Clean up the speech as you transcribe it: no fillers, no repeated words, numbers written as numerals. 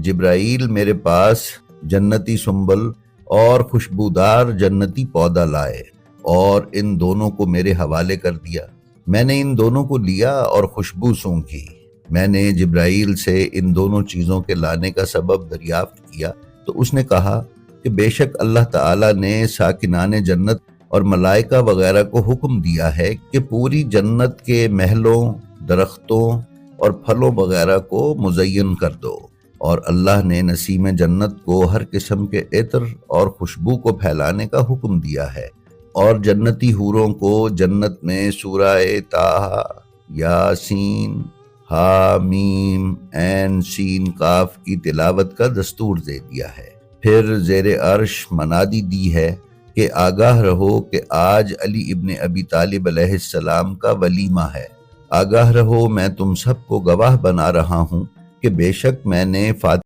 جبرائیل میرے پاس جنتی سنبل اور خوشبودار جنتی پودا لائے اور ان دونوں کو میرے حوالے کر دیا۔ میں نے ان دونوں کو لیا اور خوشبو سونگھی۔ میں نے جبرائیل سے ان دونوں چیزوں کے لانے کا سبب دریافت کیا تو اس نے کہا کہ بے شک اللہ تعالیٰ نے ساکنان جنت اور ملائکہ وغیرہ کو حکم دیا ہے کہ پوری جنت کے محلوں، درختوں اور پھلوں وغیرہ کو مزین کر دو، اور اللہ نے نسیم جنت کو ہر قسم کے عطر اور خوشبو کو پھیلانے کا حکم دیا ہے، اور جنتی حوروں کو جنت میں سورہ طٰہٰ، یاسین، حامیم، عین سین قاف کی تلاوت کا دستور دے دیا ہے۔ پھر زیر عرش منادی دی ہے کہ آگاہ رہو کہ آج علی ابن ابی طالب علیہ السلام کا ولیمہ ہے۔ آگاہ رہو، میں تم سب کو گواہ بنا رہا ہوں کہ بے شک میں نے فاتح